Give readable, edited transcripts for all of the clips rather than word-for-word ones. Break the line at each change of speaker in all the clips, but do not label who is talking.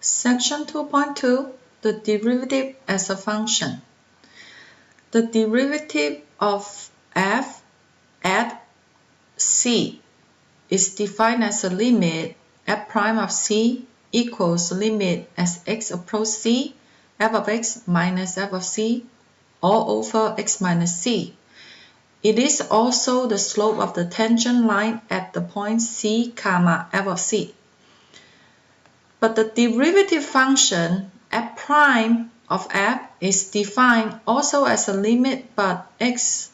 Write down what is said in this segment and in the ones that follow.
Section 2.2, the derivative as a function. The derivative of f at c is defined as a limit f prime of c equals limit as x approaches c, f of x minus f of c, all over x minus c. It is also the slope of the tangent line at the point c, comma, f of c. But the derivative function f prime of f is defined also as a limit, but x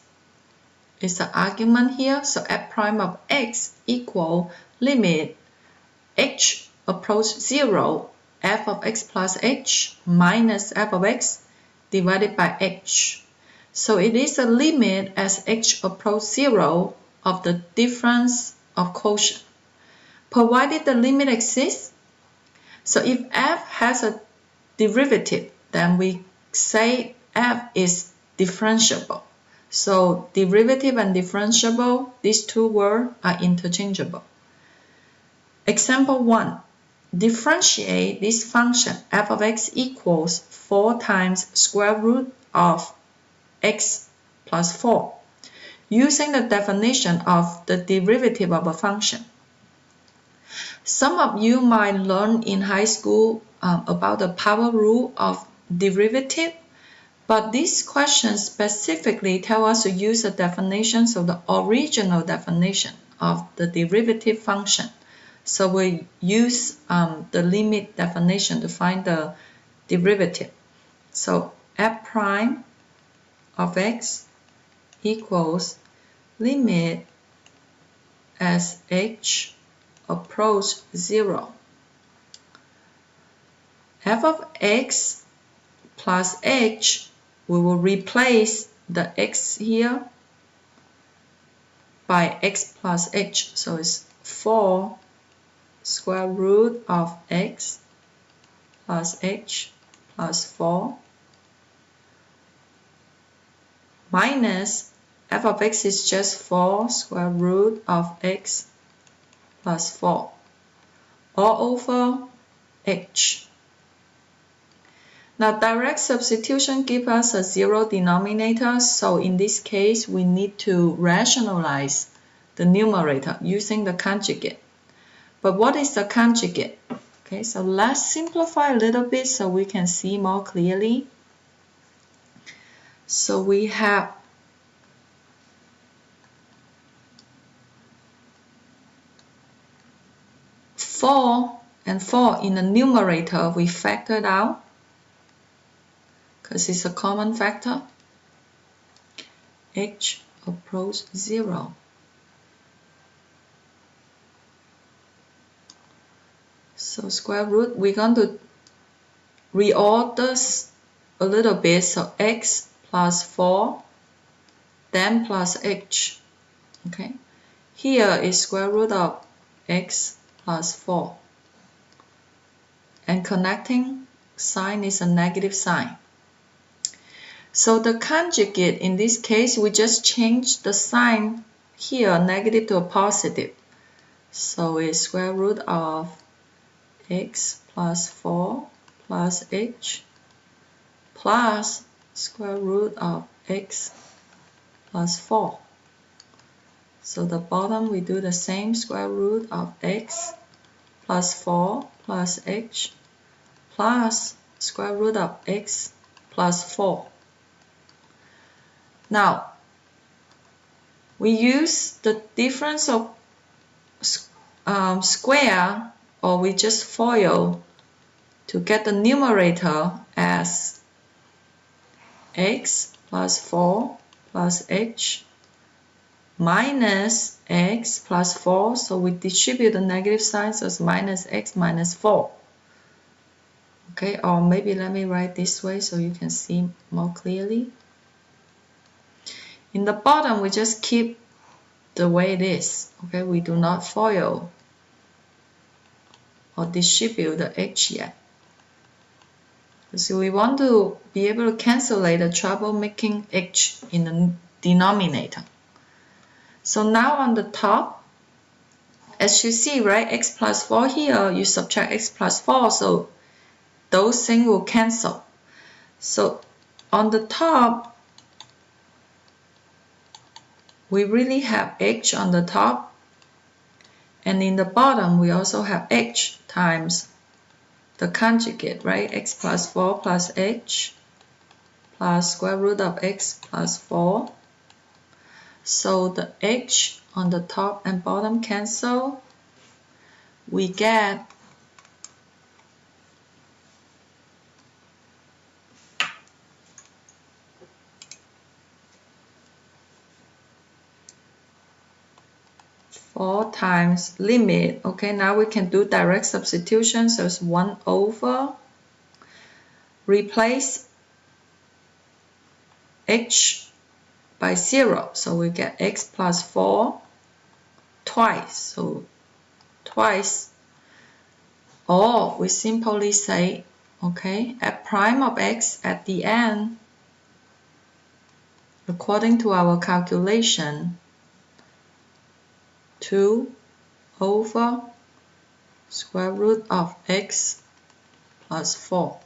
is the argument here. So f prime of x equal limit h approach 0, f of x plus h minus f of x divided by h. So it is a limit as h approach 0 of the difference of quotient, provided the limit exists. So if f has a derivative, then we say f is differentiable. So derivative and differentiable, these two words are interchangeable. Example 1. Differentiate this function f of x equals 4 times square root of x plus 4, using the definition of the derivative of a function. Some of you might learn in high school about the power rule of derivative, but this question specifically tells us to use the definitions of the original definition of the derivative function. So we use the limit definition to find the derivative. So f prime of x equals limit as h approach 0. f of x plus h, we will replace the x here by x plus h. So it's 4 square root of x plus h plus 4 minus f of x is just 4 square root of x plus 4 all over h. Now direct substitution gives us a 0 denominator, so in this case we need to rationalize the numerator using the conjugate. But what is the conjugate? Okay, so let's simplify a little bit so we can see more clearly. So we have four and 4 in the numerator, we factored out because it's a common factor. H approach 0. So square root, we're going to reorder a little bit. So x plus 4, then plus h. Okay, here is square root of x plus 4. And connecting sign is a negative sign. So the conjugate, in this case, we just change the sign here, negative to a positive. So it's square root of x plus 4 plus h plus square root of x plus 4. So the bottom we do the same, square root of x plus 4 plus h plus square root of x plus 4. Now, we use the difference of square, or we just FOIL to get the numerator as x plus 4 plus h minus x plus 4. So we distribute the negative signs as minus x minus 4. Okay, or maybe let me write this way so you can see more clearly. In the bottom, we just keep the way it is. Okay, we do not FOIL or distribute the h yet. So we want to be able to cancel the trouble making h in the denominator. So now on the top, as you see, right, x plus 4 here, you subtract x plus 4, so those things will cancel. So on the top, we really have h on the top, and in the bottom we also have h times the conjugate, right? X plus 4 plus h plus square root of x plus 4. So the h on the top and bottom cancel. We get four times limit. Okay, now we can do direct substitution. So it's 1 over. Replace h by 0. So we get x plus 4 twice. So twice. Or we simply say, okay, f prime of x at the end, according to our calculation, 2 over square root of x plus 4.